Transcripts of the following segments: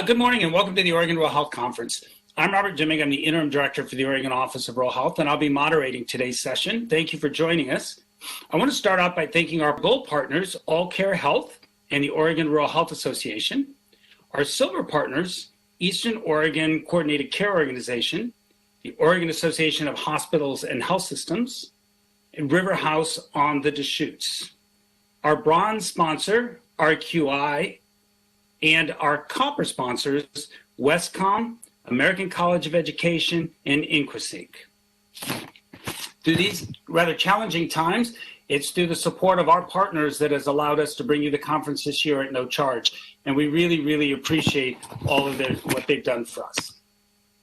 Good morning and welcome to the Oregon Rural Health Conference. I'm Robert Dimming. I'm the Interim Director for the Oregon Office of Rural Health, and I'll be moderating today's session. Thank you for joining us. I want to start out by thanking our gold partners, All Care Health and the Oregon Rural Health Association, our silver partners, Eastern Oregon Coordinated Care Organization, the Oregon Association of Hospitals and Health Systems, and River House on the Deschutes. Our bronze sponsor, RQI, and our copper sponsors, Westcom, American College of Education, and InquaSync. Through these rather challenging times, it's through the support of our partners that has allowed us to bring you the conference this year at no charge. And we really, really appreciate all of what they've done for us.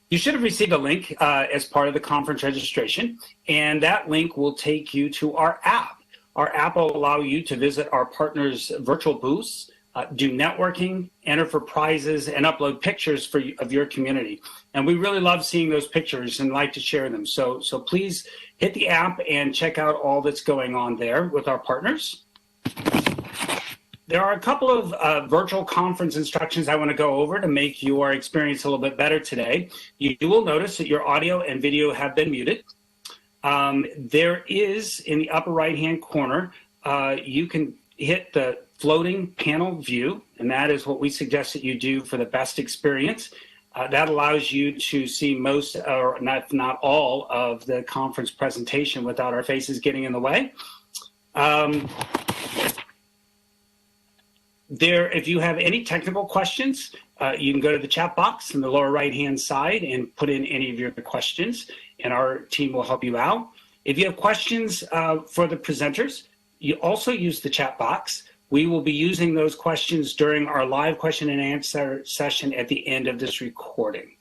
You should have received a link as part of the conference registration, and that link will take you to our app. Our app will allow you to visit our partners' virtual booths, do networking, enter for prizes, and upload pictures of your community. And we really love seeing those pictures and like to share them. So please hit the app and check out all that's going on there with our partners. There are a couple of virtual conference instructions I want to go over to make your experience a little bit better today. You will notice that your audio and video have been muted. There is, in the upper right-hand corner, you can hit the floating panel view, and that is what we suggest that you do for the best experience. That allows you to see most, or not all, of the conference presentation without our faces getting in the way. If you have any technical questions, you can go to the chat box in the lower right-hand side and put in any of your questions, and our team will help you out. If you have questions for the presenters, you also use the chat box. We will be using those questions during our live question and answer session at the end of this recording.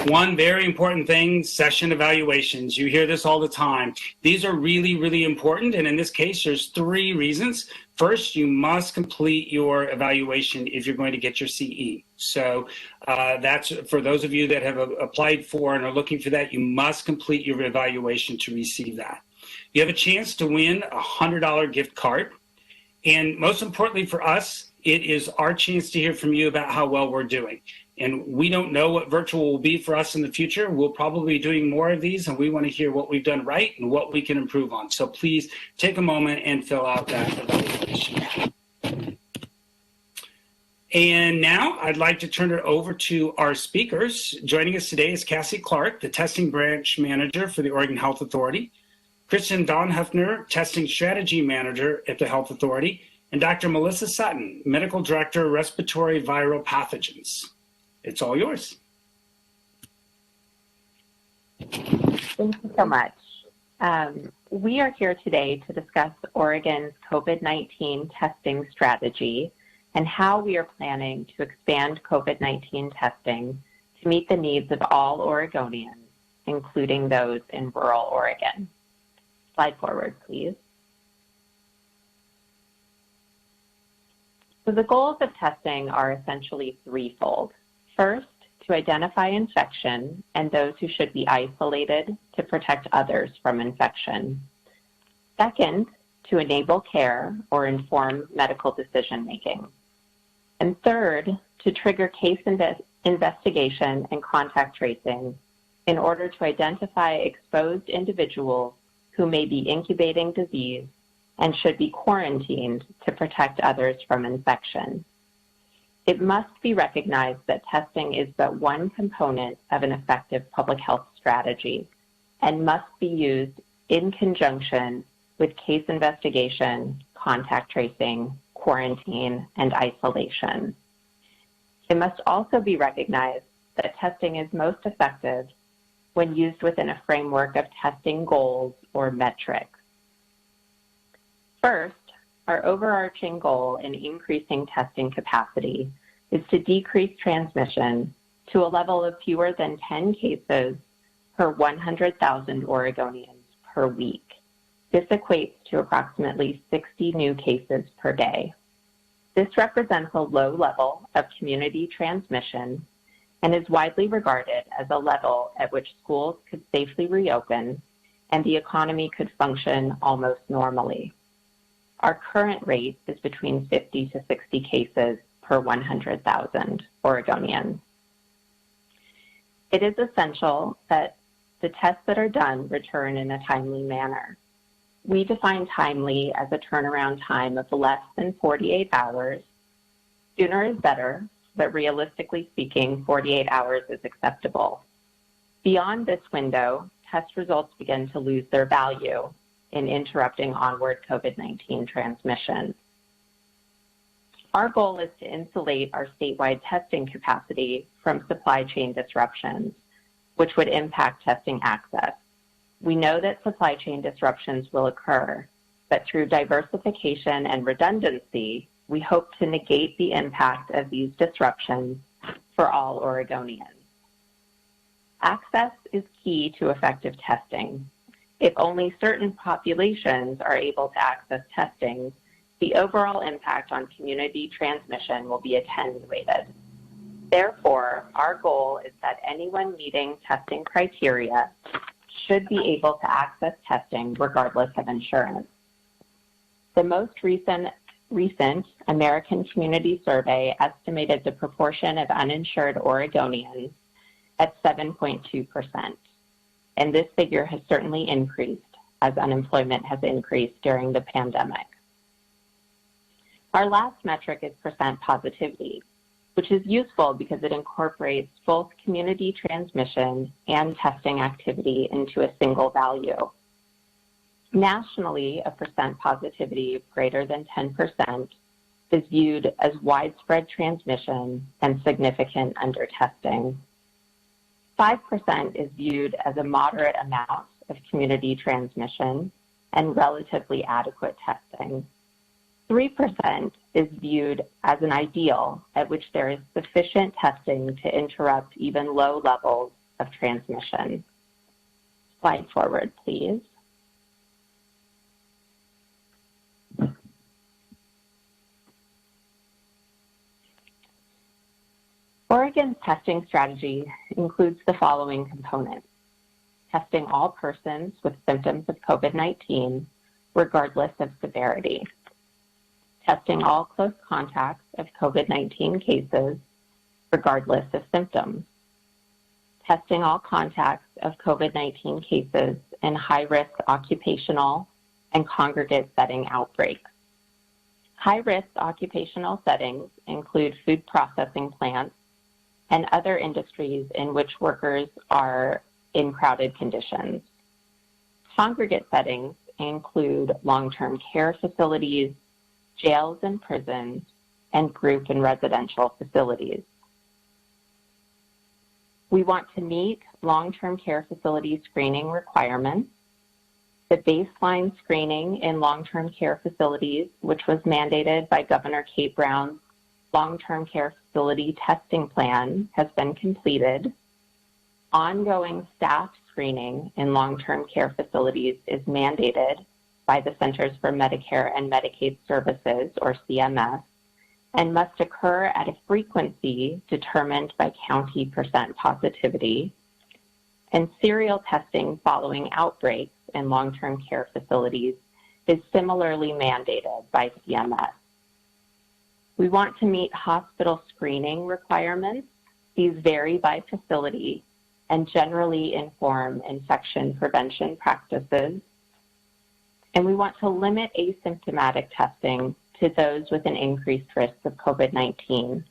One very important thing, session evaluations. You hear this all the time. These are really, really important. And in this case, there's 3 reasons. First, you must complete your evaluation if you're going to get your CE. So that's for those of you that have applied for and are looking for that, you must complete your evaluation to receive that. You have a chance to win a $100 gift card. And most importantly for us, it is our chance to hear from you about how well we're doing. And we don't know what virtual will be for us in the future. We'll probably be doing more of these, and we want to hear what we've done right and what we can improve on. So please take a moment and fill out that evaluation. And now I'd like to turn it over to our speakers. Joining us today is Kassie Clarke, the Testing Branch Manager for the Oregon Health Authority, Kristen Donheffner, Testing Strategy Manager at the Health Authority, and Dr. Melissa Sutton, Medical Director, Respiratory Viral Pathogens. It's all yours. Thank you so much. We are here today to discuss Oregon's COVID-19 testing strategy and how we are planning to expand COVID-19 testing to meet the needs of all Oregonians, including those in rural Oregon. Slide forward, please. So the goals of testing are essentially threefold. First, to identify infection and those who should be isolated to protect others from infection. Second, to enable care or inform medical decision-making. And third, to trigger case investigation and contact tracing in order to identify exposed individuals who may be incubating disease and should be quarantined to protect others from infection. It must be recognized that testing is but one component of an effective public health strategy and must be used in conjunction with case investigation, contact tracing, quarantine, and isolation. It must also be recognized that testing is most effective when used within a framework of testing goals or metrics. First, our overarching goal in increasing testing capacity is to decrease transmission to a level of fewer than 10 cases per 100,000 Oregonians per week. This equates to approximately 60 new cases per day. This represents a low level of community transmission and is widely regarded as a level at which schools could safely reopen and the economy could function almost normally. Our current rate is between 50 to 60 cases per 100,000 Oregonians. It is essential that the tests that are done return in a timely manner. We define timely as a turnaround time of less than 48 hours. Sooner is better, but realistically speaking, 48 hours is acceptable. Beyond this window, test results begin to lose their value in interrupting onward COVID-19 transmission. Our goal is to insulate our statewide testing capacity from supply chain disruptions, which would impact testing access. We know that supply chain disruptions will occur, but through diversification and redundancy, we hope to negate the impact of these disruptions for all Oregonians. Access is key to effective testing. If only certain populations are able to access testing, the overall impact on community transmission will be attenuated. Therefore, our goal is that anyone meeting testing criteria should be able to access testing regardless of insurance. The most recent American Community Survey estimated the proportion of uninsured Oregonians at 7.2%, and this figure has certainly increased as unemployment has increased during the pandemic. Our last metric is percent positivity, which is useful because it incorporates both community transmission and testing activity into a single value. Nationally, a percent positivity greater than 10% is viewed as widespread transmission and significant undertesting. 5% is viewed as a moderate amount of community transmission and relatively adequate testing. 3% is viewed as an ideal at which there is sufficient testing to interrupt even low levels of transmission. Slide forward, please. Oregon's testing strategy includes the following components: testing all persons with symptoms of COVID-19, regardless of severity; testing all close contacts of COVID-19 cases, regardless of symptoms; testing all contacts of COVID-19 cases in high-risk occupational and congregate setting outbreaks. High-risk occupational settings include food processing plants and other industries in which workers are in crowded conditions. Congregate settings include long-term care facilities, jails and prisons, and group and residential facilities. We want to meet long-term care facility screening requirements. The baseline screening in long-term care facilities, which was mandated by Governor Kate Brown's long-term care facility testing plan, has been completed. Ongoing staff screening in long-term care facilities is mandated by the Centers for Medicare and Medicaid Services, or CMS, and must occur at a frequency determined by county percent positivity. And serial testing following outbreaks in long-term care facilities is similarly mandated by CMS. We want to meet hospital screening requirements. These vary by facility and generally inform infection prevention practices. And we want to limit asymptomatic testing to those with an increased risk of COVID-19.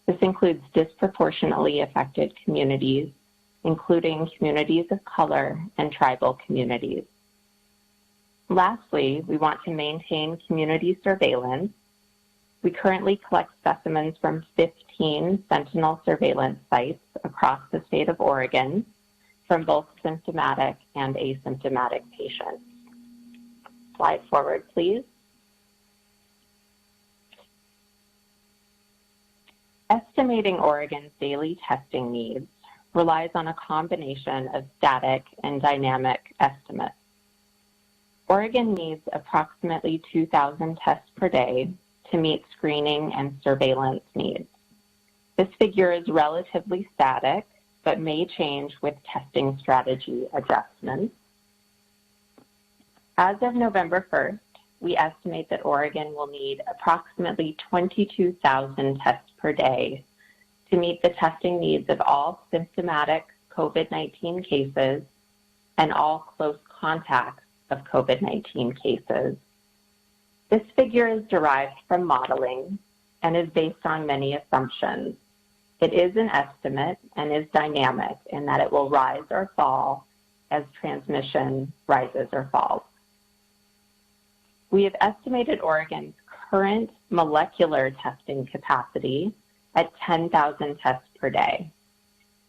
This includes disproportionately affected communities, including communities of color and tribal communities. Lastly, we want to maintain community surveillance. We currently collect specimens from 15 Sentinel surveillance sites across the state of Oregon from both symptomatic and asymptomatic patients. Slide forward, please. Estimating Oregon's daily testing needs relies on a combination of static and dynamic estimates. Oregon needs approximately 2,000 tests per day to meet screening and surveillance needs. This figure is relatively static, but may change with testing strategy adjustments. As of November 1st, we estimate that Oregon will need approximately 22,000 tests per day to meet the testing needs of all symptomatic COVID-19 cases and all close contacts of COVID-19 cases. This figure is derived from modeling and is based on many assumptions. It is an estimate and is dynamic in that it will rise or fall as transmission rises or falls. We have estimated Oregon's current molecular testing capacity at 10,000 tests per day.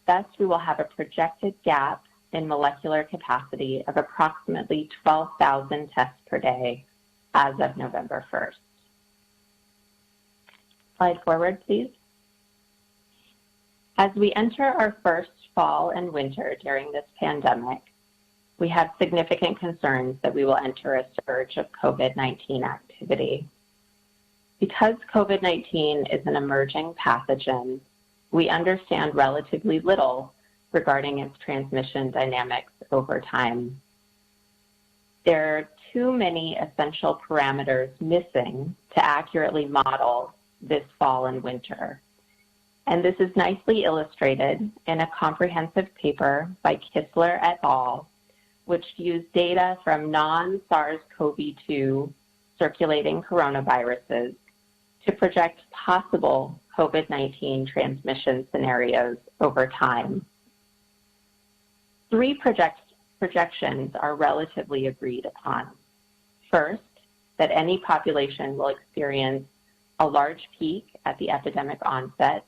Thus, we will have a projected gap in molecular capacity of approximately 12,000 tests per day as of November 1st. Slide forward, please. As we enter our first fall and winter during this pandemic, we have significant concerns that we will enter a surge of COVID-19 activity. Because COVID-19 is an emerging pathogen, we understand relatively little regarding its transmission dynamics over time. There are too many essential parameters missing to accurately model this fall and winter. And this is nicely illustrated in a comprehensive paper by Kistler et al., which used data from non-SARS-CoV-2 circulating coronaviruses to project possible COVID-19 transmission scenarios over time. Three projections are relatively agreed upon. First, that any population will experience a large peak at the epidemic onset.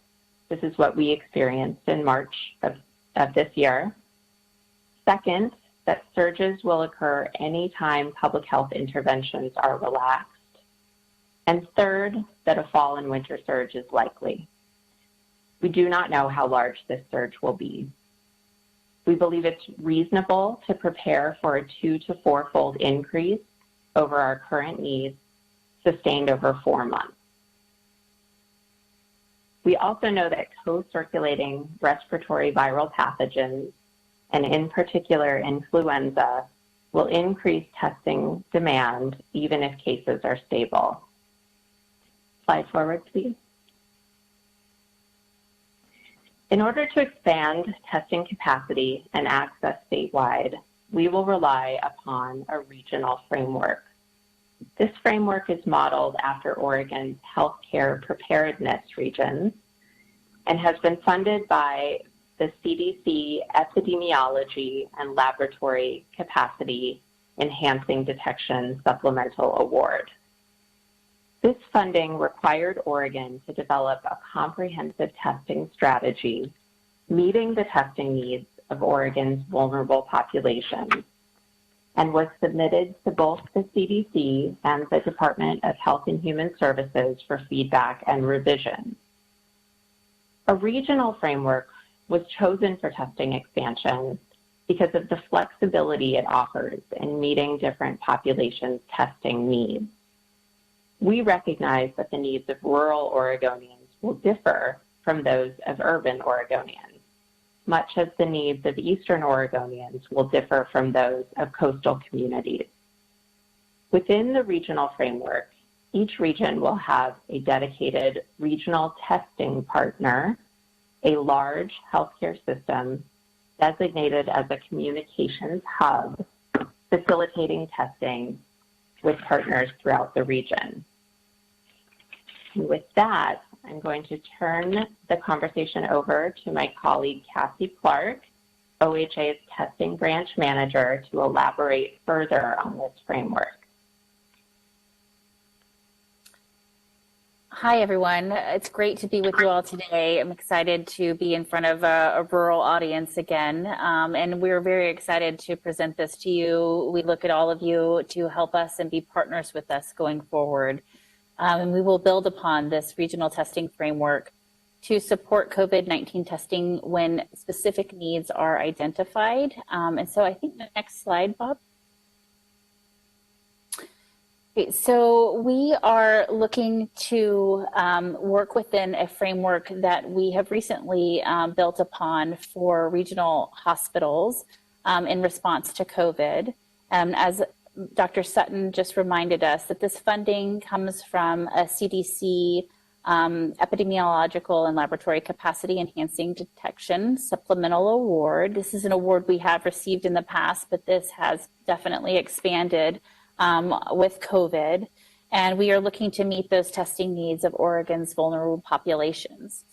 This is what we experienced in March of this year. Second, that surges will occur anytime public health interventions are relaxed. And third, that a fall and winter surge is likely. We do not know how large this surge will be. We believe it's reasonable to prepare for a 2 to 4-fold increase over our current needs, sustained over 4 months. We also know that co-circulating respiratory viral pathogens, and in particular influenza, will increase testing demand even if cases are stable. Slide forward, please. In order to expand testing capacity and access statewide, we will rely upon a regional framework. This framework is modeled after Oregon's healthcare preparedness regions and has been funded by the CDC Epidemiology and Laboratory Capacity Enhancing Detection Supplemental Award. This funding required Oregon to develop a comprehensive testing strategy, meeting the testing needs of Oregon's vulnerable populations, and was submitted to both the CDC and the Department of Health and Human Services for feedback and revision. A regional framework was chosen for testing expansion because of the flexibility it offers in meeting different populations' testing needs. We recognize that the needs of rural Oregonians will differ from those of urban Oregonians, much as the needs of Eastern Oregonians will differ from those of coastal communities. Within the regional framework, each region will have a dedicated regional testing partner, a large healthcare system designated as a communications hub, facilitating testing with partners throughout the region. And with that, I'm going to turn the conversation over to my colleague, Kassie Clarke, OHA's Testing Branch Manager, to elaborate further on this framework. Hi, everyone. It's great to be with you all today. I'm excited to be in front of a rural audience again, and we're very excited to present this to you. We look at all of you to help us and be partners with us going forward. And we will build upon this regional testing framework to support COVID-19 testing when specific needs are identified. And so I think the next slide, Bob. Okay, so we are looking to work within a framework that we have recently built upon for regional hospitals in response to COVID. As Dr. Sutton just reminded us that this funding comes from a CDC epidemiological and laboratory capacity enhancing detection supplemental award. This is an award we have received in the past, but this has definitely expanded with COVID. And we are looking to meet those testing needs of Oregon's vulnerable populations.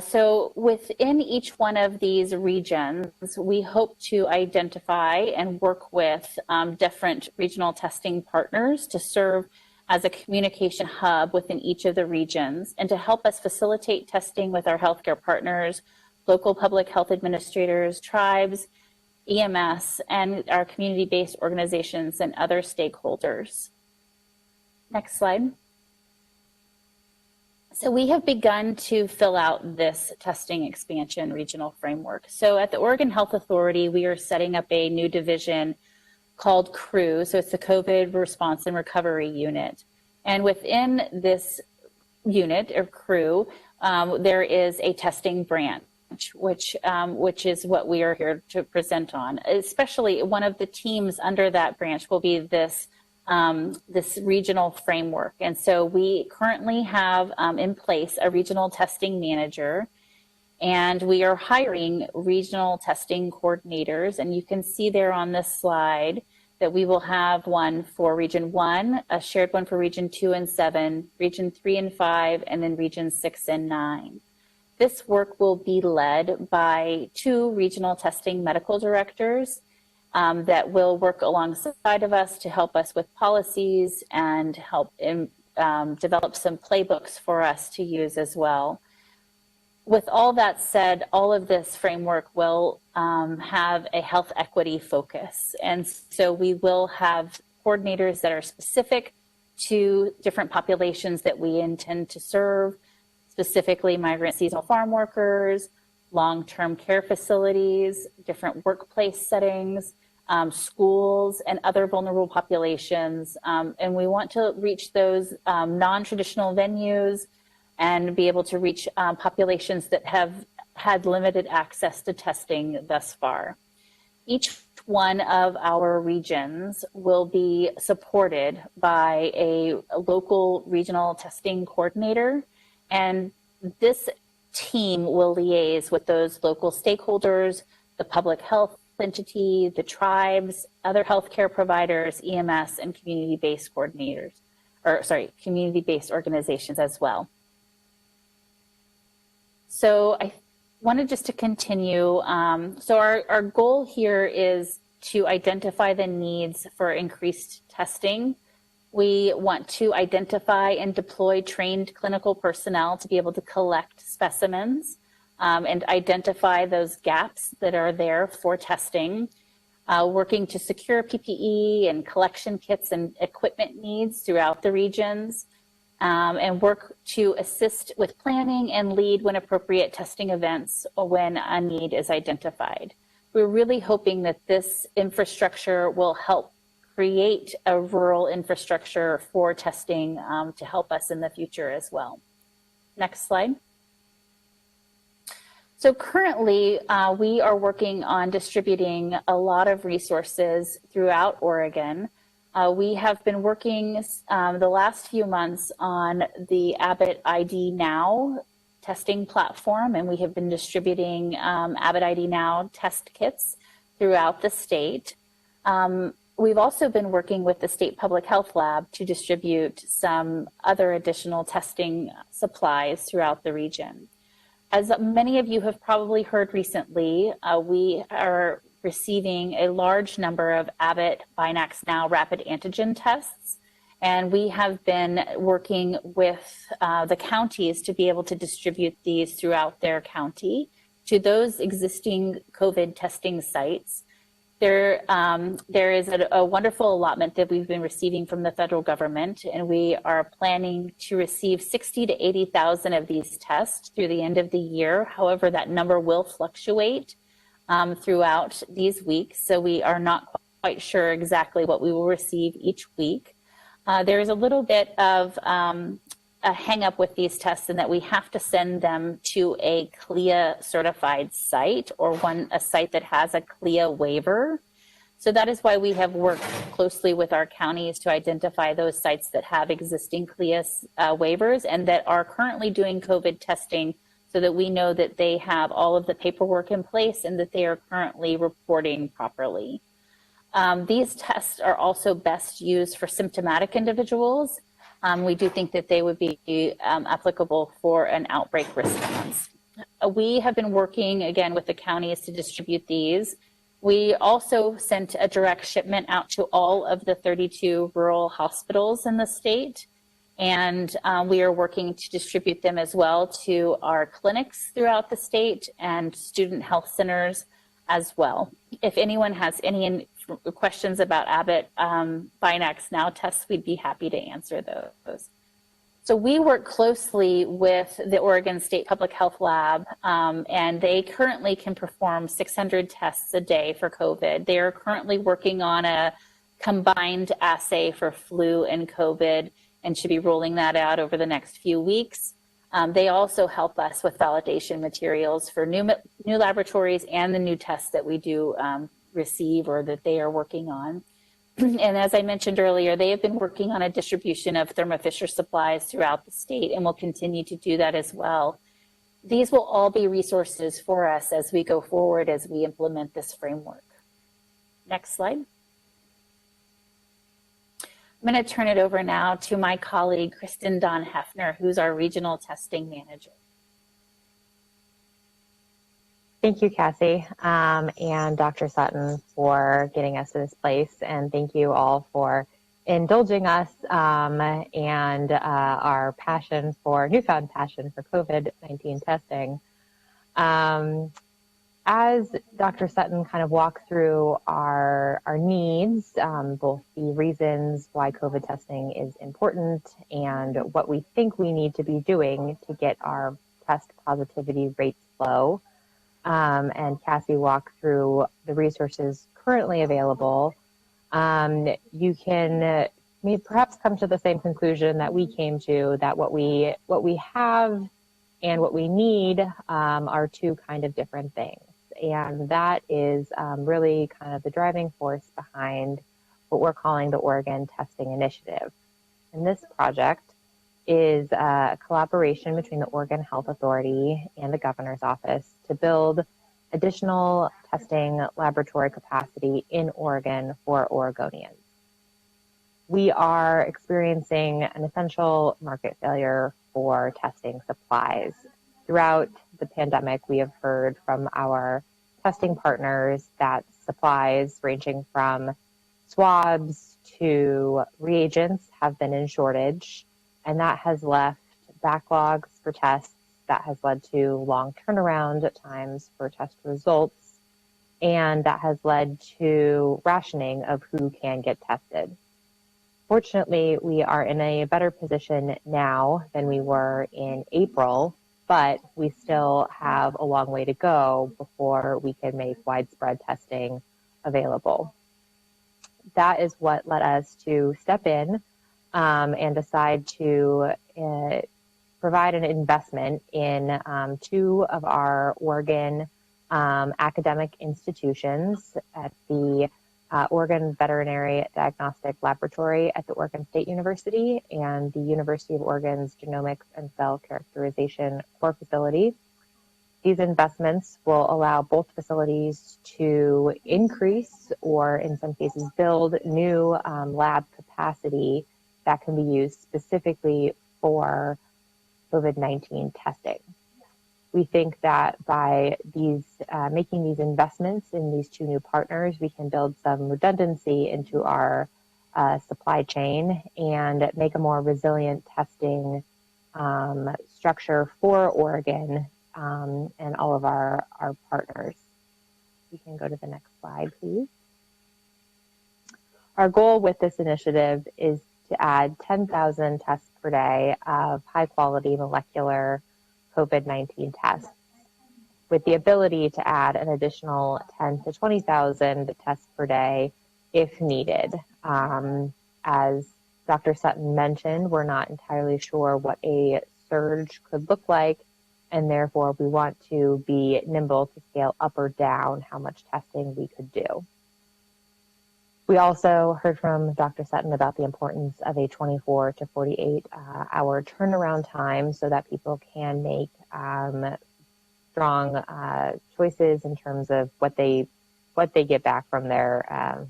So within each one of these regions, we hope to identify and work with different regional testing partners to serve as a communication hub within each of the regions and to help us facilitate testing with our healthcare partners, local public health administrators, tribes, EMS, and our community-based organizations and other stakeholders. Next slide. So we have begun to fill out this testing expansion regional framework. So at the Oregon Health Authority, we are setting up a new division called CRRU. So it's the COVID Response and Recovery Unit. And within this unit or CRRU, there is a testing branch, which is what we are here to present on. Especially one of the teams under that branch will be this regional framework. And so we currently have in place a regional testing manager, and we are hiring regional testing coordinators. And you can see there on this slide that we will have one for Region 1, a shared one for Region 2 and 7, Region 3 and 5, and then Region 6 and 9. This work will be led by 2 regional testing medical directors that will work alongside of us to help us with policies and help develop some playbooks for us to use as well. With all that said, all of this framework will have a health equity focus. And so we will have coordinators that are specific to different populations that we intend to serve, specifically migrant seasonal farm workers, long-term care facilities, different workplace settings, schools, and other vulnerable populations. And we want to reach those non-traditional venues and be able to reach populations that have had limited access to testing thus far. Each one of our regions will be supported by a local regional testing coordinator, and this team will liaise with those local stakeholders, the public health entity, the tribes, other healthcare providers, EMS, and community-based coordinators, community-based organizations as well. So I wanted just to continue. So our goal here is to identify the needs for increased testing. We want to identify and deploy trained clinical personnel to be able to collect specimens and identify those gaps that are there for testing, working to secure PPE and collection kits and equipment needs throughout the regions, and work to assist with planning and lead when appropriate testing events or when a need is identified. We're really hoping that this infrastructure will help create a rural infrastructure for testing to help us in the future as well. Next slide. So currently, we are working on distributing a lot of resources throughout Oregon. We have been working the last few months on the Abbott ID Now testing platform, and we have been distributing Abbott ID Now test kits throughout the state. We've also been working with the State Public Health Lab to distribute some other additional testing supplies throughout the region. As many of you have probably heard recently, we are receiving a large number of Abbott Binax Now rapid antigen tests, and we have been working with the counties to be able to distribute these throughout their county to those existing COVID testing sites. There is a wonderful allotment that we've been receiving from the federal government, and we are planning to receive 60 to 80,000 of these tests through the end of the year. However, that number will fluctuate throughout these weeks, so we are not quite sure exactly what we will receive each week. There is a little bit of a hang up with these tests in that we have to send them to a CLIA certified site or a site that has a CLIA waiver. So that is why we have worked closely with our counties to identify those sites that have existing CLIAS waivers and that are currently doing COVID testing, so that we know that they have all of the paperwork in place and that they are currently reporting properly. These tests are also best used for symptomatic individuals. We do think that they would be applicable for an outbreak response. We have been working again with the counties to distribute these. We also sent a direct shipment out to all of the 32 rural hospitals in the state, and we are working to distribute them as well to our clinics throughout the state and student health centers as well. If anyone has any questions about Abbott Binax Now tests, we'd be happy to answer those. So we work closely with the Oregon State Public Health Lab, and they currently can perform 600 tests a day for COVID. They are currently working on a combined assay for flu and COVID and should be rolling that out over the next few weeks. They also help us with validation materials for new laboratories and the new tests that we do receive or that they are working on. And as I mentioned earlier, they have been working on a distribution of Thermo Fisher supplies throughout the state and will continue to do that as well. These will all be resources for us as we go forward, as we implement this framework. Next slide. I'm going to turn it over now to my colleague, Kristen Donheffner, who's our regional testing manager. Thank you, Kassie, and Dr. Sutton for getting us to this place. And thank you all for indulging us and our newfound passion for COVID-19 testing. As Dr. Sutton kind of walked through our needs, both the reasons why COVID testing is important and what we think we need to be doing to get our test positivity rates low, and Kassie walked through the resources currently available, you can maybe perhaps come to the same conclusion that we came to, that what we have and what we need are two kind of different things. And that is really kind of the driving force behind what we're calling the Oregon Testing Initiative. And this project is a collaboration between the Oregon Health Authority and the Governor's Office to build additional testing laboratory capacity in Oregon for Oregonians. We are experiencing an essential market failure for testing supplies. Throughout the pandemic, we have heard from our testing partners that supplies ranging from swabs to reagents have been in shortage, and that has left backlogs for tests, that has led to long turnaround times for test results, and that has led to rationing of who can get tested. Fortunately, we are in a better position now than we were in April, but we still have a long way to go before we can make widespread testing available. That is what led us to step in and decide to provide an investment in two of our Oregon academic institutions at the Oregon Veterinary Diagnostic Laboratory at the Oregon State University and the University of Oregon's Genomics and Cell Characterization Core Facility. These investments will allow both facilities to increase, or in some cases build, new lab capacity that can be used specifically for COVID-19 testing. We think that by making these investments in these two new partners, we can build some redundancy into our supply chain and make a more resilient testing structure for Oregon and all of our partners. You can go to the next slide, please. Our goal with this initiative is to add 10,000 tests per day of high-quality molecular COVID-19 tests, with the ability to add an additional 10 to 20,000 tests per day if needed. As Dr. Sutton mentioned, we're not entirely sure what a surge could look like, and therefore we want to be nimble to scale up or down how much testing we could do. We also heard from Dr. Sutton about the importance of a 24 to 48 hour turnaround time so that people can make strong choices in terms of what they get back from their.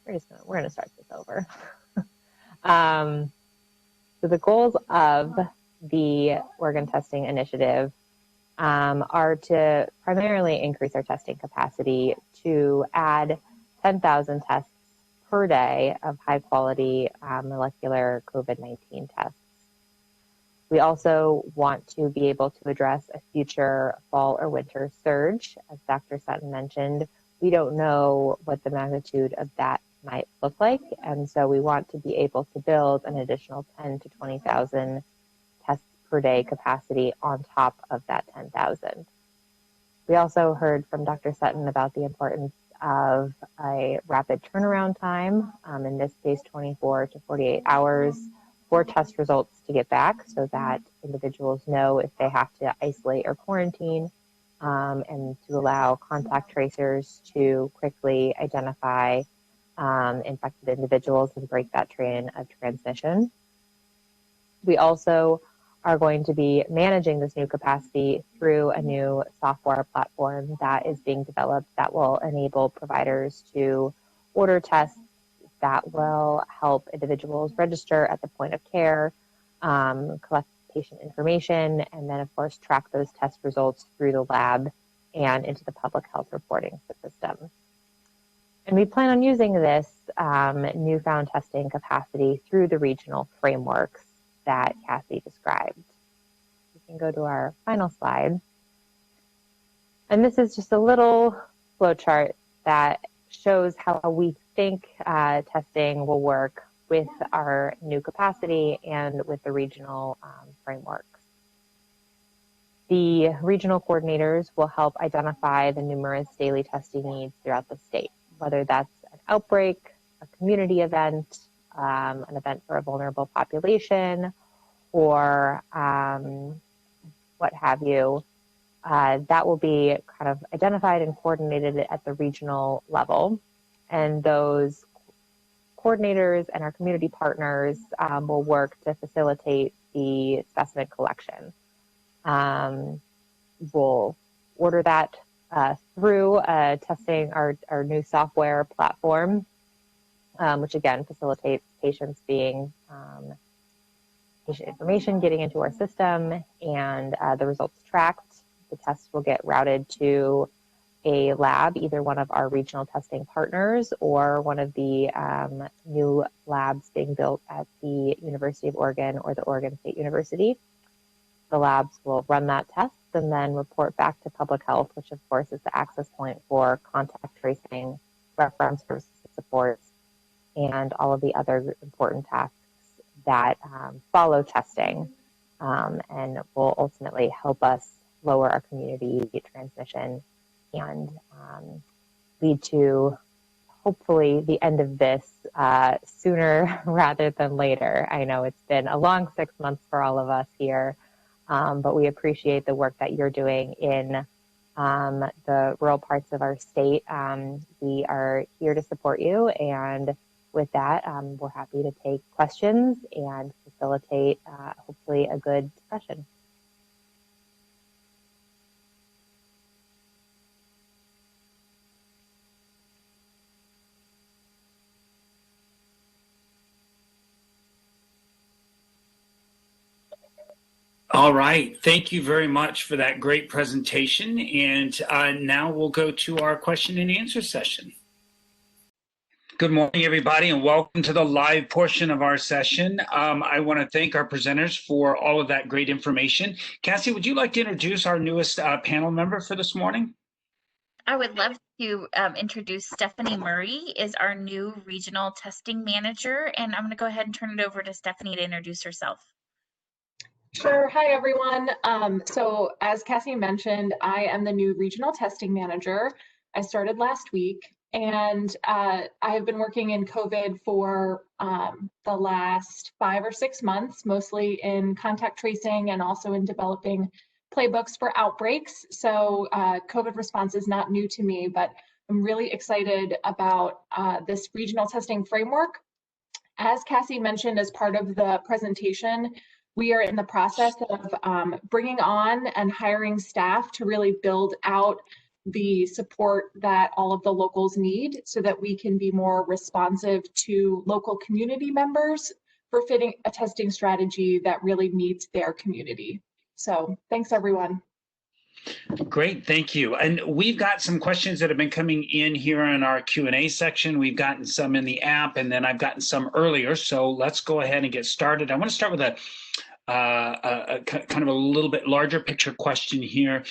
We're gonna start this over. So the goals of the organ testing initiative are to primarily increase our testing capacity to add 10,000 tests per day of high quality molecular COVID-19 tests. We also want to be able to address a future fall or winter surge. As Dr. Sutton mentioned, we don't know what the magnitude of that might look like, and so we want to be able to build an additional 10 to 20,000 tests per day capacity on top of that 10,000. We also heard from Dr. Sutton about the importance of a rapid turnaround time, in this case 24 to 48 hours, for test results to get back so that individuals know if they have to isolate or quarantine, and to allow contact tracers to quickly identify infected individuals and break that train of transmission. We also are going to be managing this new capacity through a new software platform that is being developed that will enable providers to order tests that will help individuals register at the point of care, collect patient information, and then of course track those test results through the lab and into the public health reporting system. And we plan on using this newfound testing capacity through the regional frameworks that Kassie described. We can go to our final slide. And this is just a little flowchart that shows how we think testing will work with our new capacity and with the regional frameworks. The regional coordinators will help identify the numerous daily testing needs throughout the state, whether that's an outbreak, a community event, an event for a vulnerable population, or what have you. That will be kind of identified and coordinated at the regional level. And those coordinators and our community partners will work to facilitate the specimen collection. We'll order that through testing our new software platform, which again facilitates patients being patient information getting into our system and the results tracked. The tests will get routed to a lab, either one of our regional testing partners or one of the new labs being built at the University of Oregon or the Oregon State University. The labs will run that test and then report back to public health, which of course is the access point for contact tracing, reference services supports, and all of the other important tasks that follow testing and will ultimately help us lower our community transmission and lead to hopefully the end of this sooner rather than later. I know it's been a long 6 months for all of us here, but we appreciate the work that you're doing in the rural parts of our state. We are here to support you, and with that, we're happy to take questions and facilitate hopefully a good discussion. All right, thank you very much for that great presentation. And now we'll go to our question and answer session. Good morning, everybody, and welcome to the live portion of our session. I want to thank our presenters for all of that great information. Kassie, would you like to introduce our newest panel member for this morning? I would love to introduce Stefanie Murray is our new regional testing manager, and I'm going to go ahead and turn it over to Stefanie to introduce herself. Sure. Hi, everyone. So as Kassie mentioned, I am the new regional testing manager. I started last week, and I have been working in COVID for the last 5 or 6 months, mostly in contact tracing and also in developing playbooks for outbreaks. So COVID response is not new to me, but I'm really excited about this regional testing framework. As Kassie mentioned as part of the presentation, we are in the process of bringing on and hiring staff to really build out the support that all of the locals need so that we can be more responsive to local community members for fitting a testing strategy that really meets their community. So thanks, everyone. Great, thank you. And we've got some questions that have been coming in here in our Q&A section. We've gotten some in the app, and then I've gotten some earlier. So let's go ahead and get started. I want to start with a kind of a little bit larger picture question here.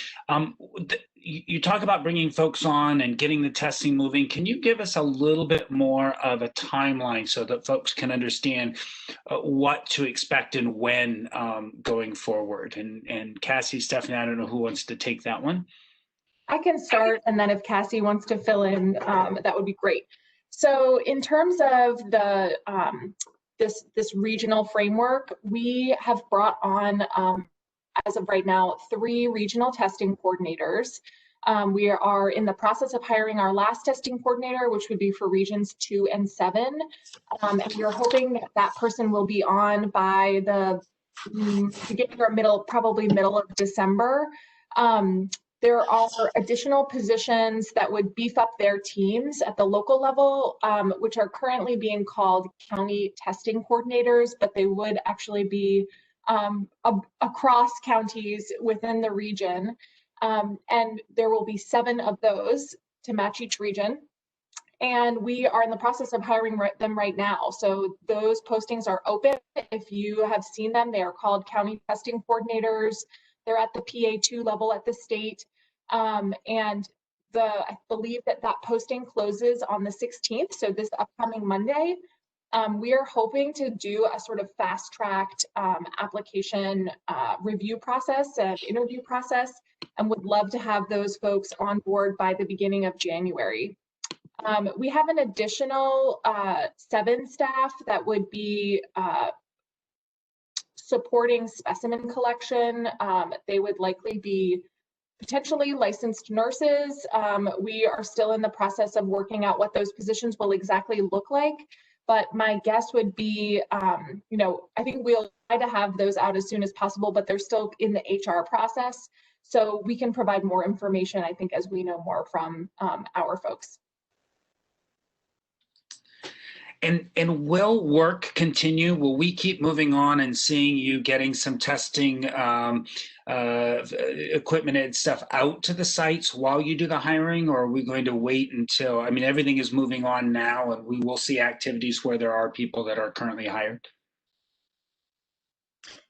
You talk about bringing folks on and getting the testing moving. Can you give us a little bit more of a timeline so that folks can understand what to expect and when going forward? And Kassie, Stefanie, I don't know who wants to take that one. I can start, and then if Kassie wants to fill in, that would be great. So in terms of the this regional framework, we have brought on, as of right now, 3 regional testing coordinators. We are in the process of hiring our last testing coordinator, which would be for regions 2 and 7. And we are hoping that that person will be on by the beginning or probably middle of December. There are additional positions that would beef up their teams at the local level, which are currently being called county testing coordinators, but they would actually be across counties within the region. And there will be 7 of those to match each region. And we are in the process of hiring them right now. So those postings are open. If you have seen them, they are called county testing coordinators. They're at the PA2 level at the state. And I believe that posting closes on the 16th, so this upcoming Monday. We are hoping to do a sort of fast-tracked application review process and interview process, and would love to have those folks on board by the beginning of January. We have an additional 7 staff that would be supporting specimen collection. They would likely be potentially licensed nurses. We are still in the process of working out what those positions will exactly look like. But my guess would be, I think we'll try to have those out as soon as possible, but they're still in the HR process. So we can provide more information, I think, as we know more from our folks. And will work continue? Will we keep moving on and seeing you getting some testing equipment and stuff out to the sites while you do the hiring, or are we going to wait until, I mean, everything is moving on now and we will see activities where there are people that are currently hired?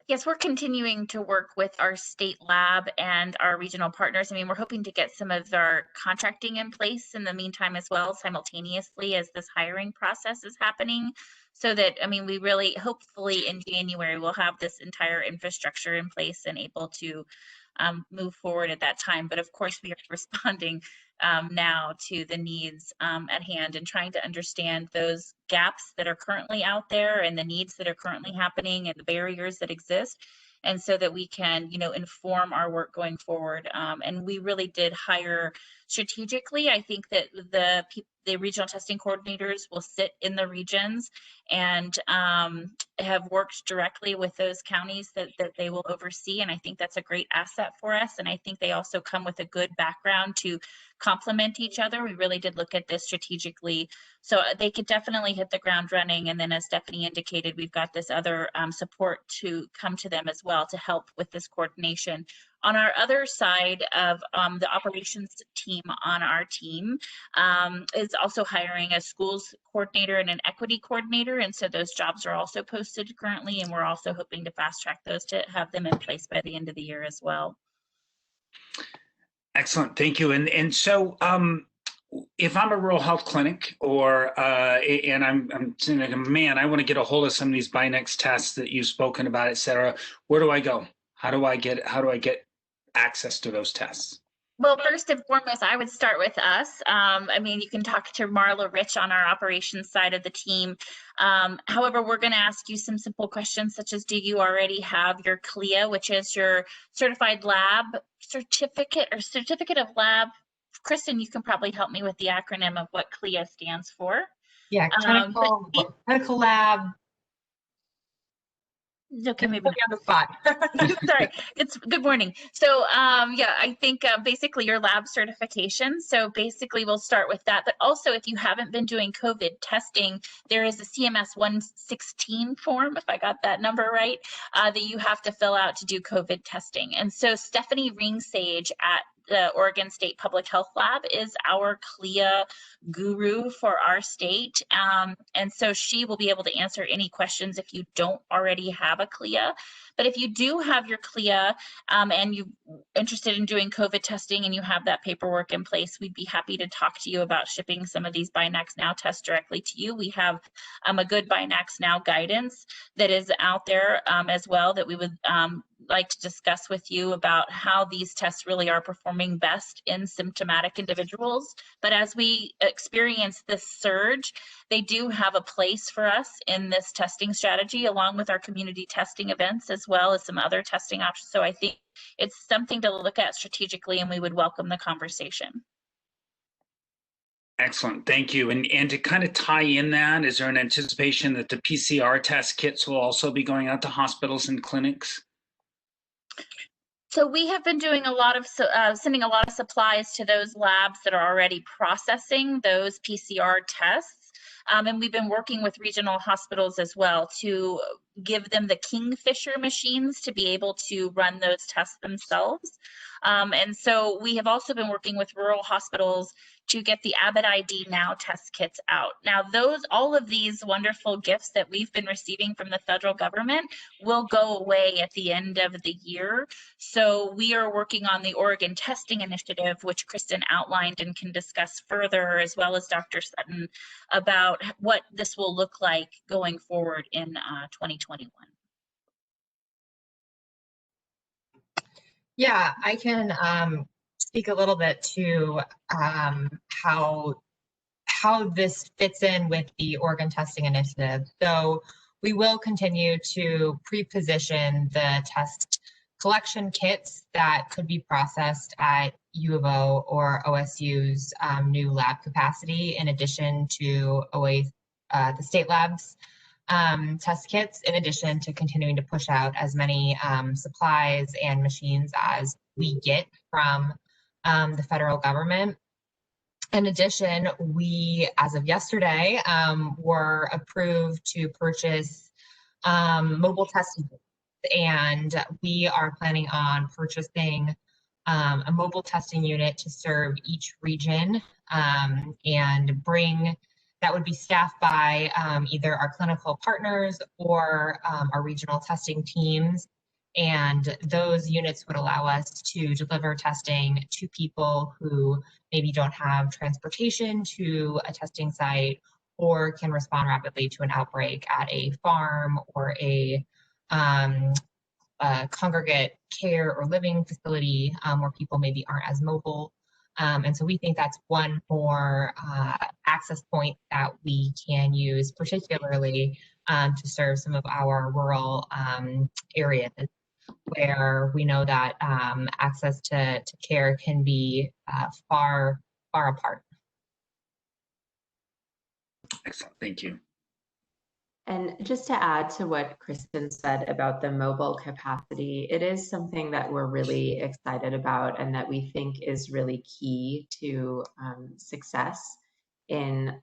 Yes, we're continuing to work with our state lab and our regional partners. I mean, we're hoping to get some of our contracting in place in the meantime as well, simultaneously as this hiring process is happening. So that, I mean, we really, hopefully in January, we'll have this entire infrastructure in place and able to move forward at that time. But of course, we are responding now to the needs at hand and trying to understand those gaps that are currently out there and the needs that are currently happening and the barriers that exist. And so that we can, inform our work going forward. And we really did hire strategically. I think that the regional testing coordinators will sit in the regions and have worked directly with those counties that they will oversee. And I think that's a great asset for us. And I think they also come with a good background to complement each other. We really did look at this strategically. So they could definitely hit the ground running. And then as Stefanie indicated, we've got this other support to come to them as well to help with this coordination. On our other side of the operations team on our team is also hiring a schools coordinator and an equity coordinator. And so those jobs are also posted currently. And we're also hoping to fast track those to have them in place by the end of the year as well. Excellent, thank you. And so if I'm a rural health clinic and I'm saying, man, I want to get a hold of some of these Binex tests that you've spoken about, et cetera, where do I go? How do I get access to those tests? Well, first and foremost, I would start with us. I mean, you can talk to Marla Rich on our operations side of the team. However, we're going to ask you some simple questions such as, do you already have your CLIA, which is your certified lab certificate or certificate of lab Kristen, you can probably help me with the acronym of what CLIA stands for. Yeah, clinical lab. Okay, maybe Put me on the spot. Sorry, it's good morning. So yeah, I think basically your lab certification. So basically we'll start with that. But also if you haven't been doing COVID testing, there is a CMS 116 form, if I got that number right, that you have to fill out to do COVID testing. And so Stefanie Ringsage at the Oregon State Public Health Lab is our CLIA guru for our state. And so she will be able to answer any questions if you don't already have a CLIA. But if you do have your CLIA and you're interested in doing COVID testing and you have that paperwork in place, we'd be happy to talk to you about shipping some of these Binax Now tests directly to you. We have a good Binax Now guidance that is out there as well that we would like to discuss with you about how these tests really are performing best in symptomatic individuals. But as we experience this surge, they do have a place for us in this testing strategy, along with our community testing events, as well as some other testing options. So I think it's something to look at strategically, and we would welcome the conversation. Excellent, thank you. And to kind of tie in that, is there an anticipation that the PCR test kits will also be going out to hospitals and clinics? So we have been doing a lot of sending a lot of supplies to those labs that are already processing those PCR tests. And we've been working with regional hospitals as well to give them the Kingfisher machines to be able to run those tests themselves. And so we have also been working with rural hospitals to get the Abbott ID Now test kits out. Now, all of these wonderful gifts that we've been receiving from the federal government will go away at the end of the year. So we are working on the Oregon Testing Initiative, which Kristen outlined and can discuss further, as well as Dr. Sutton, about what this will look like going forward in 2021. Yeah, I can speak a little bit to how this fits in with the Oregon Testing Initiative. So we will continue to pre-position the test collection kits that could be processed at U of O or OSU's new lab capacity, in addition to the state labs test kits, in addition to continuing to push out as many supplies and machines as we get from the federal government. In addition, we, as of yesterday, were approved to purchase mobile testing kits, and we are planning on purchasing a mobile testing unit to serve each region and that would be staffed by either our clinical partners or our regional testing teams. And those units would allow us to deliver testing to people who maybe don't have transportation to a testing site or can respond rapidly to an outbreak at a farm or a congregate care or living facility where people maybe aren't as mobile. And so we think that's one more access point that we can use, particularly to serve some of our rural areas where we know that access to care can be far apart. Excellent, thank you. And just to add to what Kristen said about the mobile capacity, it is something that we're really excited about and that we think is really key to success in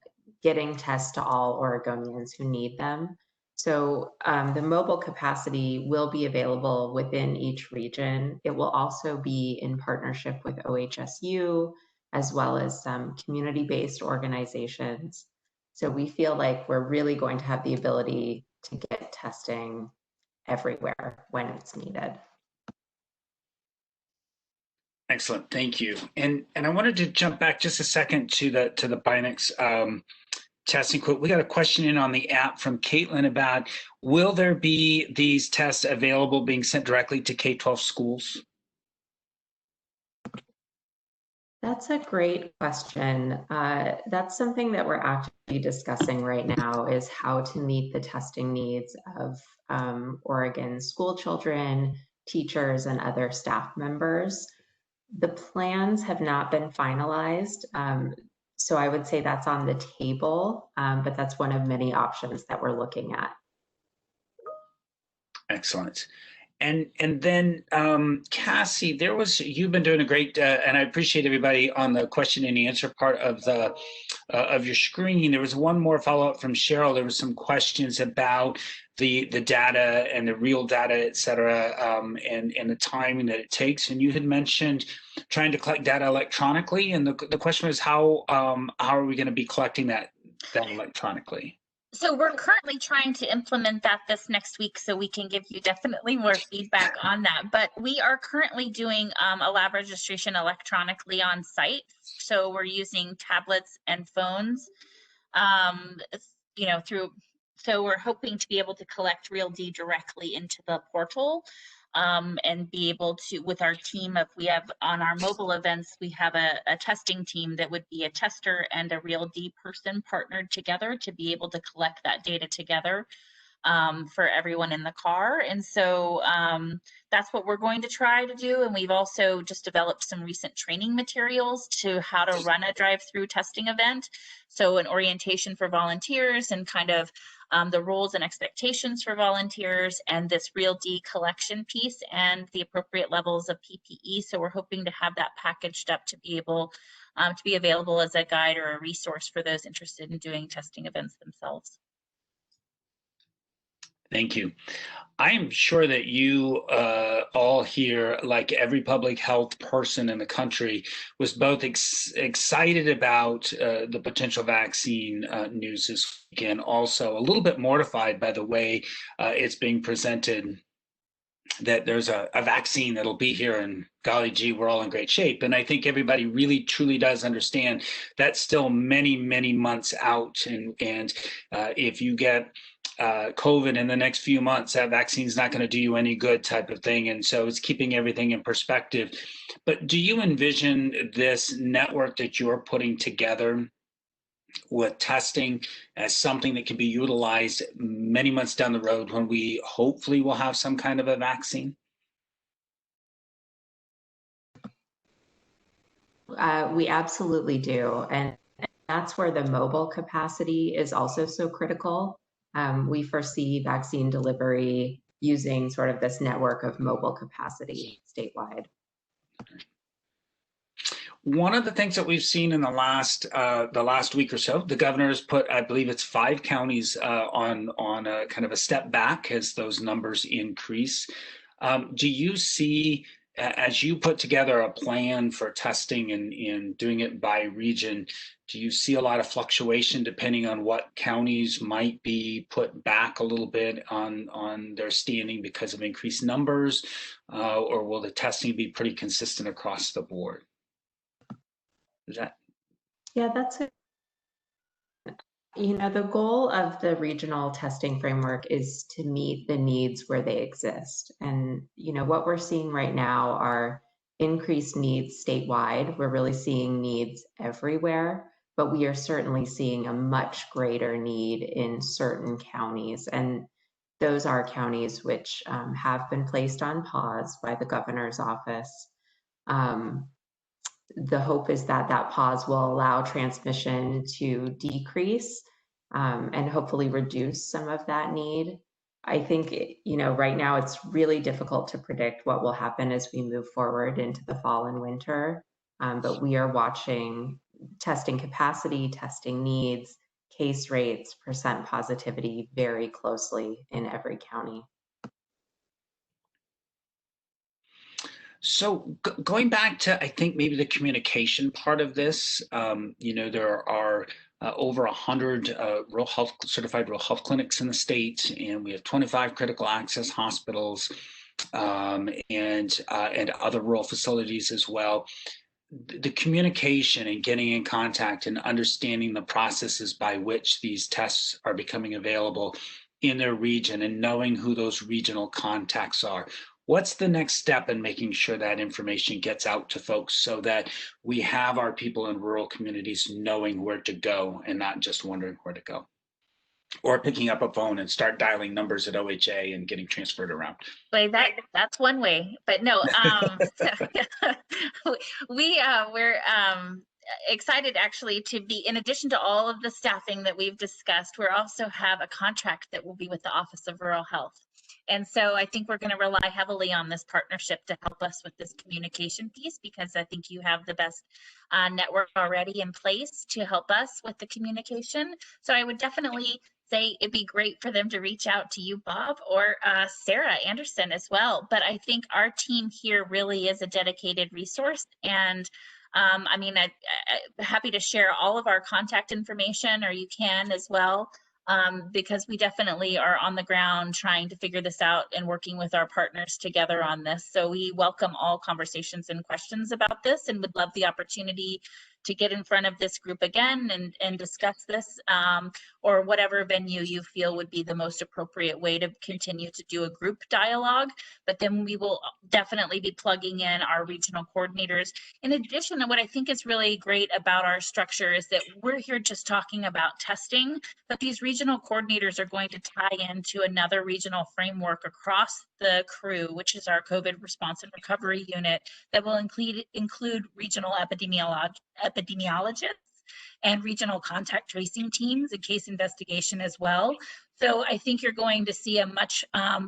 getting tests to all Oregonians who need them. So the mobile capacity will be available within each region. It will also be in partnership with OHSU, as well as some community-based organizations. So we feel like we're really going to have the ability to get testing everywhere when it's needed. Excellent, thank you. And I wanted to jump back just a second to the Binax testing quote. We got a question in on the app from Caitlin about, will there be these tests available being sent directly to K-12 schools? That's a great question. That's something that we're actively discussing right now, is how to meet the testing needs of Oregon school children, teachers, and other staff members. The plans have not been finalized. So I would say that's on the table, but that's one of many options that we're looking at. Excellent. And then Kassie, you've been doing a great, and I appreciate everybody on the question and answer part of the of your screen. There was one more follow up from Cheryl. There was some questions about the data and the real data, et cetera, and the timing that it takes. And you had mentioned trying to collect data electronically, and the question was how are we going to be collecting that electronically? So we're currently trying to implement that this next week, so we can give you definitely more feedback on that. But we are currently doing a lab registration electronically on site. So we're using tablets and phones, so we're hoping to be able to collect Real D directly into the portal. And be able to, with our team, if we have on our mobile events, we have a testing team that would be a tester and a Real D person partnered together to be able to collect that data together for everyone in the car. And so that's what we're going to try to do. And we've also just developed some recent training materials to how to run a drive-through testing event. So an orientation for volunteers and kind of the roles and expectations for volunteers, and this Real D collection piece and the appropriate levels of PPE. So we're hoping to have that packaged up to be able to be available as a guide or a resource for those interested in doing testing events themselves. Thank you. I am sure that you all here, like every public health person in the country, was both excited about the potential vaccine news this weekend, also a little bit mortified by the way it's being presented, that there's a vaccine that'll be here and golly gee, we're all in great shape. And I think everybody really truly does understand that's still many, many months out. And if you get COVID in the next few months, that vaccine's not going to do you any good type of thing. And so it's keeping everything in perspective. But do you envision this network that you're putting together with testing as something that can be utilized many months down the road when we hopefully will have some kind of a vaccine? We absolutely do. And that's where the mobile capacity is also so critical. We foresee vaccine delivery using sort of this network of mobile capacity statewide. One of the things that we've seen in the last week or so, the governor has put, I believe it's 5 counties on a kind of a step back as those numbers increase. Do you see, as you put together a plan for testing and doing it by region, do you see a lot of fluctuation depending on what counties might be put back a little bit on their standing because of increased numbers, or will the testing be pretty consistent across the board? Is that? Yeah, that's it. The goal of the regional testing framework is to meet the needs where they exist. And, what we're seeing right now are increased needs statewide. We're really seeing needs everywhere, but we are certainly seeing a much greater need in certain counties. And those are counties which have been placed on pause by the governor's office. The hope is that that pause will allow transmission to decrease and hopefully reduce some of that need. I think, right now it's really difficult to predict what will happen as we move forward into the fall and winter, but we are watching testing capacity, testing needs, case rates, percent positivity very closely in every county. So going back to, I think maybe the communication part of this, there are over 100 certified rural health clinics in the state, and we have 25 critical access hospitals and other rural facilities as well. The communication and getting in contact and understanding the processes by which these tests are becoming available in their region and knowing who those regional contacts are. What's the next step in making sure that information gets out to folks so that we have our people in rural communities knowing where to go and not just wondering where to go? or picking up a phone and start dialing numbers at OHA and getting transferred around. But that's one way, but no, we're excited actually to be, in addition to all of the staffing that we've discussed, we also have a contract that will be with the Office of Rural Health. And so I think we're going to rely heavily on this partnership to help us with this communication piece, because I think you have the best network already in place to help us with the communication. So I would definitely say it'd be great for them to reach out to you, Bob, or Sarah Anderson as well. But I think our team here really is a dedicated resource. And I mean, I'm happy to share all of our contact information, or you can as well, because we definitely are on the ground trying to figure this out and working with our partners together on this. So we welcome all conversations and questions about this, and would love the opportunity to get in front of this group again and discuss this, or whatever venue you feel would be the most appropriate way to continue to do a group dialogue. But then we will definitely be plugging in our regional coordinators. In addition, what I think is really great about our structure is that we're here just talking about testing, but these regional coordinators are going to tie into another regional framework across the CRRU, which is our COVID response and recovery unit, that will include regional epidemiologists and regional contact tracing teams and case investigation as well. So I think you're going to see a much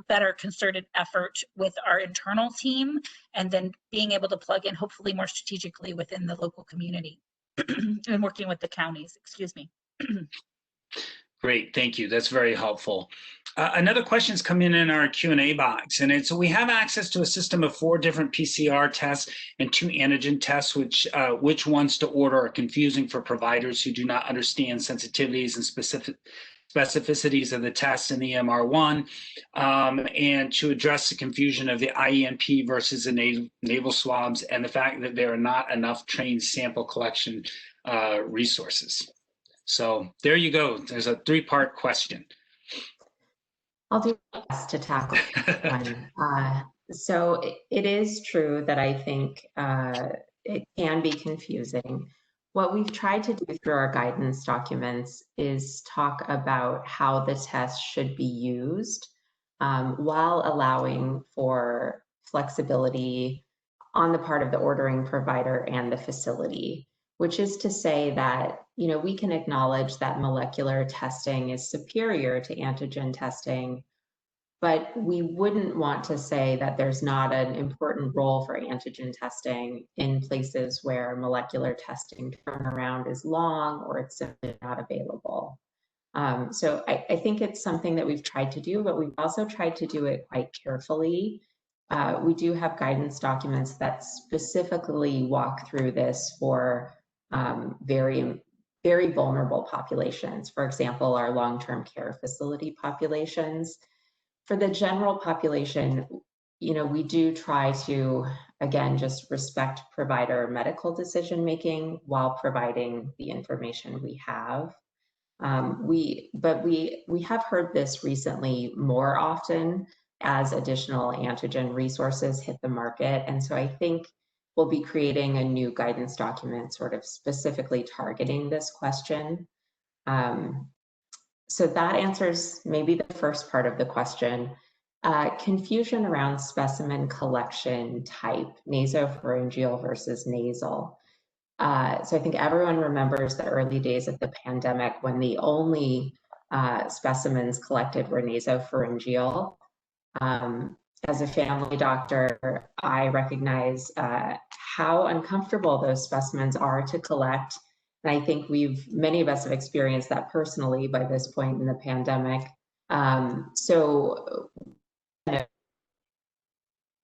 better concerted effort with our internal team, and then being able to plug in hopefully more strategically within the local community and working with the counties, excuse me. Great, thank you. That's very helpful. Another question's come in our Q&A box, and it's, we have access to a system of 4 different PCR tests and 2 antigen tests, which ones to order are confusing for providers who do not understand sensitivities and specificities of the tests in the EMR1, and to address the confusion of the IENP versus the nasal swabs, and the fact that there are not enough trained sample collection resources. So there you go. There's a 3-part question. I'll do my best to tackle one. So it is true that I think it can be confusing. What we've tried to do through our guidance documents is talk about how the test should be used, while allowing for flexibility on the part of the ordering provider and the facility, which is to say that, you know, we can acknowledge that molecular testing is superior to antigen testing, but we wouldn't want to say that there's not an important role for antigen testing in places where molecular testing turnaround is long or it's simply not available. So I think it's something that we've tried to do, but we've also tried to do it quite carefully. We do have guidance documents that specifically walk through this for very, very vulnerable populations. For example, our long-term care facility populations. For the general population, you know, we do try to, again, just respect provider medical decision-making while providing the information we have. But we have heard this recently more often as additional antigen resources hit the market. And so I think we'll be creating a new guidance document sort of specifically targeting this question. So that answers maybe the first part of the question. Confusion around specimen collection type, nasopharyngeal versus nasal. So I think everyone remembers the early days of the pandemic when the only specimens collected were nasopharyngeal. As a family doctor, I recognize how uncomfortable those specimens are to collect. And I think many of us have experienced that personally by this point in the pandemic. So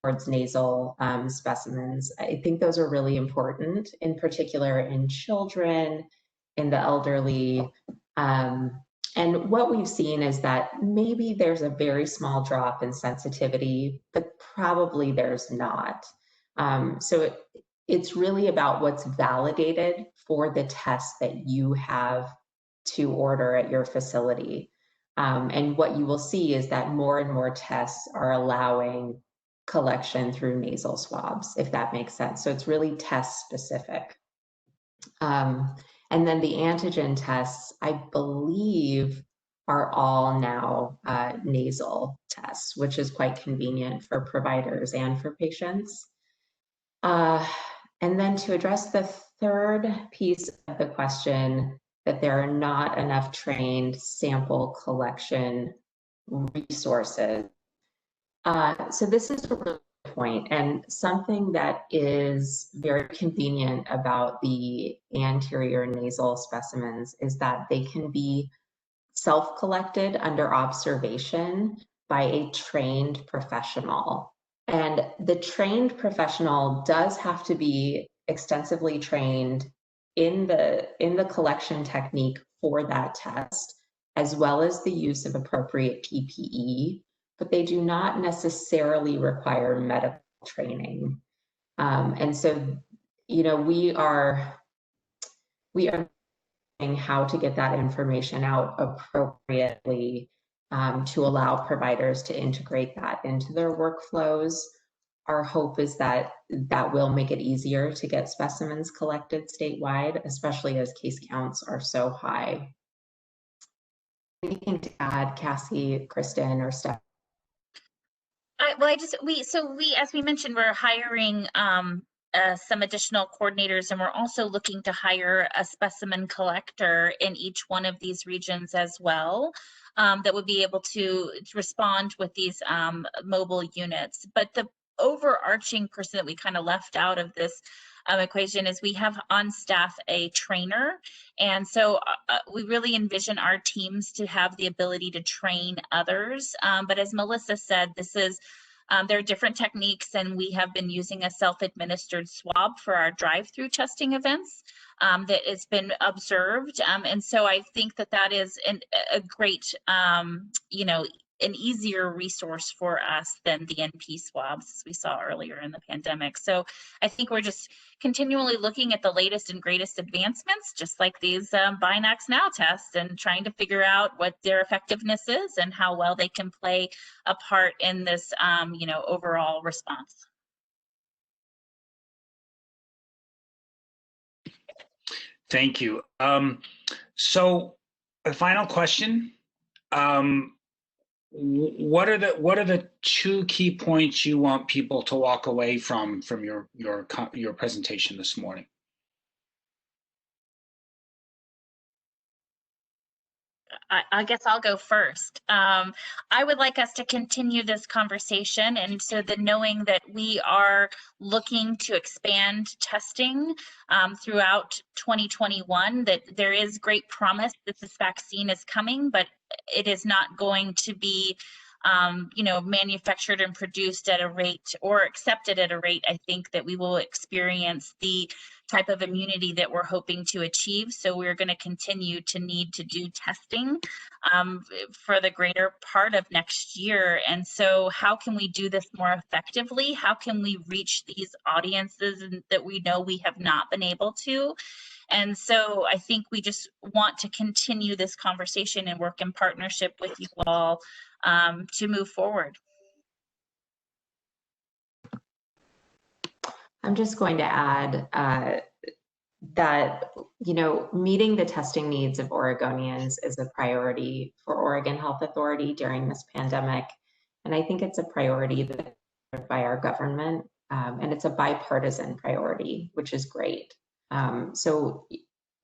towards nasal specimens, I think those are really important, in particular in children, in the elderly. And what we've seen is that maybe there's a very small drop in sensitivity, but probably there's not. So it's really about what's validated for the test that you have to order at your facility. And what you will see is that more and more tests are allowing collection through nasal swabs, if that makes sense. So it's really test specific. And then the antigen tests, I believe, are all now nasal tests, which is quite convenient for providers and for patients. And then to address the third piece of the question, that there are not enough trained sample collection resources. So this is a really good point, and something that is very convenient about the anterior nasal specimens is that they can be self-collected under observation by a trained professional. And the trained professional does have to be extensively trained in the collection technique for that test, as well as the use of appropriate PPE, but they do not necessarily require medical training. And so, you know, we are how to get that information out appropriately to allow providers to integrate that into their workflows. Our hope is that that will make it easier to get specimens collected statewide, especially as case counts are so high. Anything to add, Kassie, Kristen, or Steph? As we mentioned, we're hiring some additional coordinators, and we're also looking to hire a specimen collector in each one of these regions as well, that would be able to respond with these mobile units. But the overarching person that we kind of left out of this equation is we have on staff a trainer, and so we really envision our teams to have the ability to train others. But as Melissa said, this is there are different techniques, and we have been using a self-administered swab for our drive-through testing events that has been observed. And so I think that that is a great, you know, an easier resource for us than the NP swabs as we saw earlier in the pandemic. So I think we're just continually looking at the latest and greatest advancements, just like these Binax Now tests, and trying to figure out what their effectiveness is and how well they can play a part in this, you know, overall response. Thank you. So a final question. What are the two key points you want people to walk away from your presentation this morning? I guess I'll go first. I would like us to continue this conversation, and so the knowing that we are looking to expand testing throughout 2021, that there is great promise that this vaccine is coming, but it is not going to be you know, manufactured and produced at a rate or accepted at a rate, I think, that we will experience the type of immunity that we're hoping to achieve. So we're going to continue to need to do testing for the greater part of next year. And so how can we do this more effectively? How can we reach these audiences that we know we have not been able to? And so I think we just want to continue this conversation and work in partnership with you all to move forward. I'm just going to add that, you know, meeting the testing needs of Oregonians is a priority for Oregon Health Authority during this pandemic. And I think it's a priority that by our government, and it's a bipartisan priority, which is great. So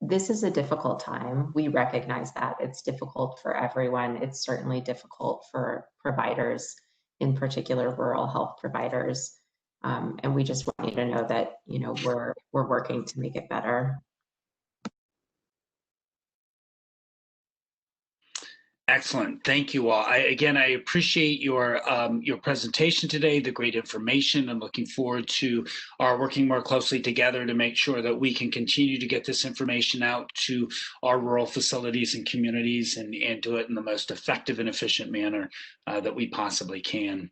this is a difficult time. We recognize that it's difficult for everyone. It's certainly difficult for providers, in particular rural health providers. And we just want you to know that, you know, we're working to make it better. Excellent. Thank you all. Again, I appreciate your presentation today, the great information, and looking forward to our working more closely together to make sure that we can continue to get this information out to our rural facilities and communities and do it in the most effective and efficient manner that we possibly can.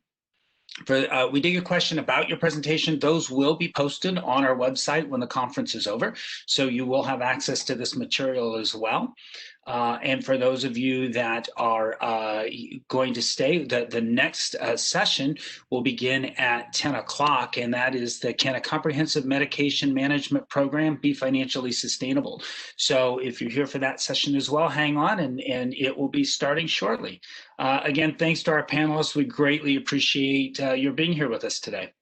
We did get a question about your presentation. Those will be posted on our website when the conference is over, so you will have access to this material as well. And for those of you that are going to stay, the next session will begin at 10 o'clock, and that is the Can a Comprehensive Medication Management Program Be Financially Sustainable? So if you're here for that session as well, hang on, and it will be starting shortly. Again, thanks to our panelists. We greatly appreciate your being here with us today.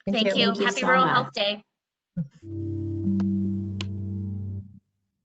Thank you. Thank you Happy so Rural much. Health Day.